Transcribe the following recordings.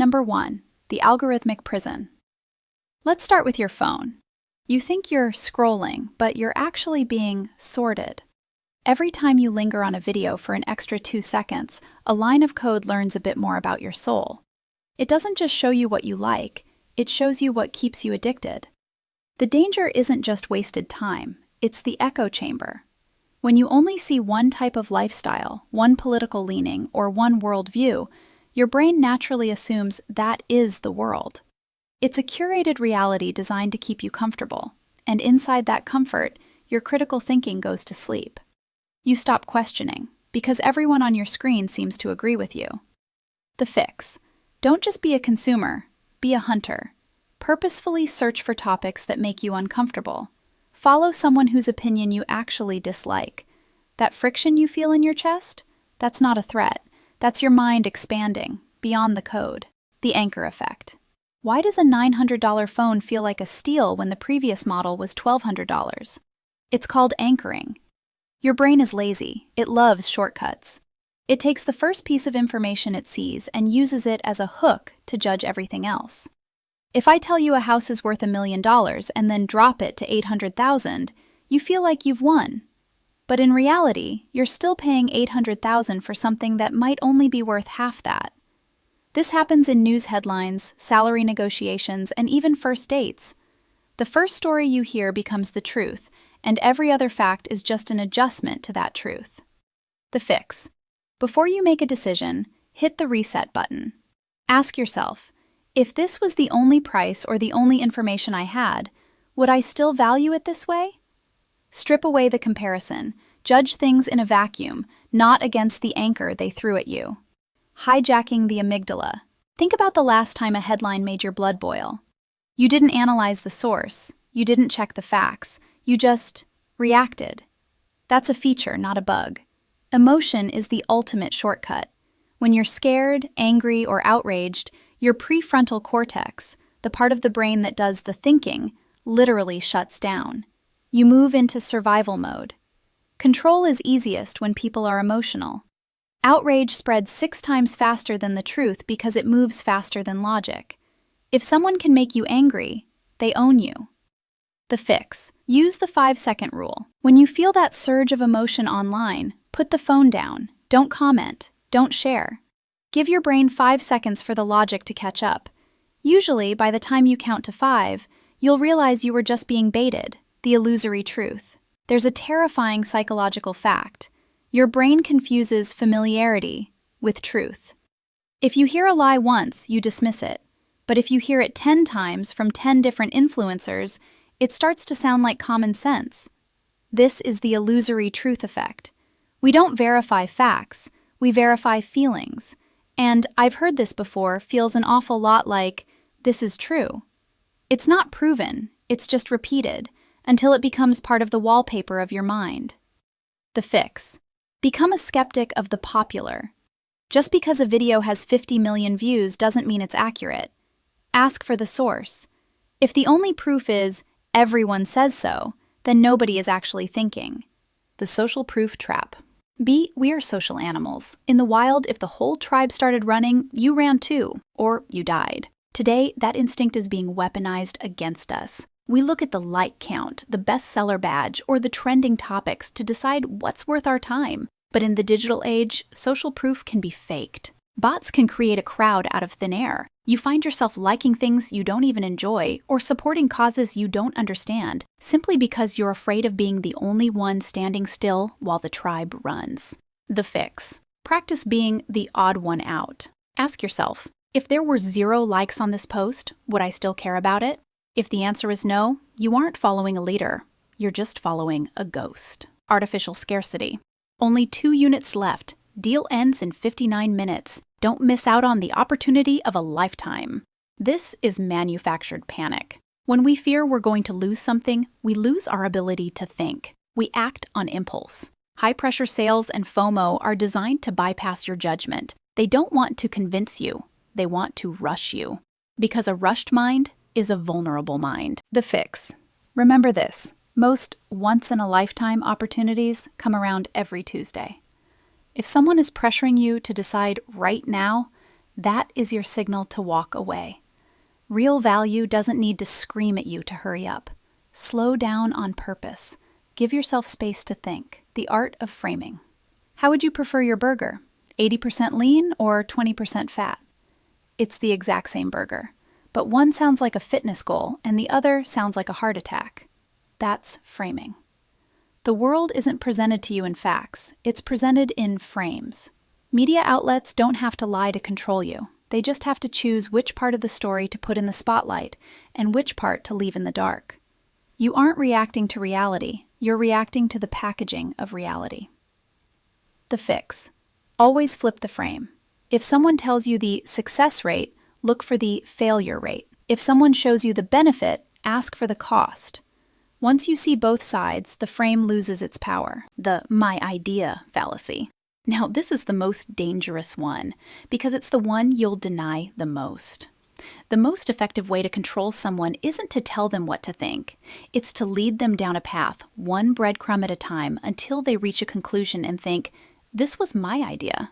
Number 1. The algorithmic prison. Let's start with your phone. You think you're scrolling, but you're actually being sorted. Every time you linger on a video for an extra 2 seconds, a line of code learns a bit more about your soul. It doesn't just show you what you like, it shows you what keeps you addicted. The danger isn't just wasted time, it's the echo chamber. When you only see one type of lifestyle, one political leaning, or one worldview, your brain naturally assumes that is the world. It's a curated reality designed to keep you comfortable, and inside that comfort, your critical thinking goes to sleep. You stop questioning, because everyone on your screen seems to agree with you. The fix. Don't just be a consumer, be a hunter. Purposefully search for topics that make you uncomfortable. Follow someone whose opinion you actually dislike. That friction you feel in your chest? That's not a threat. That's your mind expanding, beyond the code. The anchor effect. Why does a $900 phone feel like a steal when the previous model was $1,200? It's called anchoring. Your brain is lazy. It loves shortcuts. It takes the first piece of information it sees and uses it as a hook to judge everything else. If I tell you a house is worth $1 million and then drop it to $800,000, you feel like you've won. But in reality, you're still paying $800,000 for something that might only be worth half that. This happens in news headlines, salary negotiations, and even first dates. The first story you hear becomes the truth, and every other fact is just an adjustment to that truth. The fix. Before you make a decision, hit the reset button. Ask yourself, if this was the only price or the only information I had, would I still value it this way? Strip away the comparison. Judge things in a vacuum, not against the anchor they threw at you. Hijacking the amygdala. Think about the last time a headline made your blood boil. You didn't analyze the source. You didn't check the facts. You just reacted. That's a feature, not a bug. Emotion is the ultimate shortcut. When you're scared, angry, or outraged, your prefrontal cortex, the part of the brain that does the thinking, literally shuts down. You move into survival mode. Control is easiest when people are emotional. Outrage spreads 6 times faster than the truth because it moves faster than logic. If someone can make you angry, they own you. The fix. Use the 5-second rule. When you feel that surge of emotion online, put the phone down. Don't comment. Don't share. Give your brain 5 seconds for the logic to catch up. Usually, by the time you count to 5, you'll realize you were just being baited, the illusory truth. There's a terrifying psychological fact. Your brain confuses familiarity with truth. If you hear a lie once, you dismiss it. But if you hear it 10 times from 10 different influencers, it starts to sound like common sense. This is the illusory truth effect. We don't verify facts, we verify feelings. And I've heard this before feels an awful lot like, this is true. It's not proven, it's just repeated, until it becomes part of the wallpaper of your mind. The fix. Become a skeptic of the popular. Just because a video has 50 million views doesn't mean it's accurate. Ask for the source. If the only proof is, everyone says so, then nobody is actually thinking. The social proof trap. We are social animals. In the wild, if the whole tribe started running, you ran too, or you died. Today, that instinct is being weaponized against us. We look at the like count, the bestseller badge, or the trending topics to decide what's worth our time. But in the digital age, social proof can be faked. Bots can create a crowd out of thin air. You find yourself liking things you don't even enjoy or supporting causes you don't understand simply because you're afraid of being the only one standing still while the tribe runs. The fix. Practice being the odd one out. Ask yourself, if there were 0 likes on this post, would I still care about it? If the answer is no, you aren't following a leader. You're just following a ghost. Artificial scarcity. Only 2 units left. Deal ends in 59 minutes. Don't miss out on the opportunity of a lifetime. This is manufactured panic. When we fear we're going to lose something, we lose our ability to think. We act on impulse. High-pressure sales and FOMO are designed to bypass your judgment. They don't want to convince you. They want to rush you. Because a rushed mind is a vulnerable mind. The fix. Remember this. Most once-in-a-lifetime opportunities come around every Tuesday. If someone is pressuring you to decide right now, That is your signal to walk away. Real value doesn't need to scream at you to hurry up. Slow down on purpose. Give yourself space to think. The art of framing. How would you prefer your burger? 80% lean or 20% fat? It's the exact same burger, but one sounds like a fitness goal and the other sounds like a heart attack. That's framing. The world isn't presented to you in facts, it's presented in frames. Media outlets don't have to lie to control you. They just have to choose which part of the story to put in the spotlight and which part to leave in the dark. You aren't reacting to reality, you're reacting to the packaging of reality. The fix. Always flip the frame. If someone tells you the success rate, look for the failure rate. If someone shows you the benefit, ask for the cost. Once you see both sides, the frame loses its power. The "my idea" fallacy. Now, this is the most dangerous one because it's the one you'll deny the most. The most effective way to control someone isn't to tell them what to think. It's to lead them down a path, one breadcrumb at a time, until they reach a conclusion and think, this was my idea.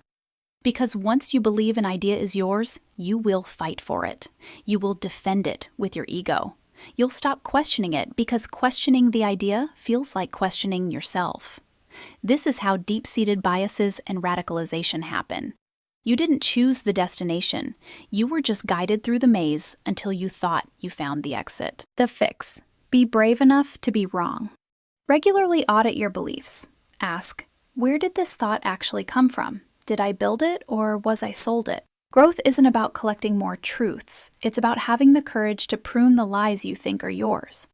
Because once you believe an idea is yours, you will fight for it. You will defend it with your ego. You'll stop questioning it because questioning the idea feels like questioning yourself. This is how deep-seated biases and radicalization happen. You didn't choose the destination. You were just guided through the maze until you thought you found the exit. The fix. Be brave enough to be wrong. Regularly audit your beliefs. Ask, where did this thought actually come from? Did I build it or was I sold it? Growth isn't about collecting more truths. It's about having the courage to prune the lies you think are yours.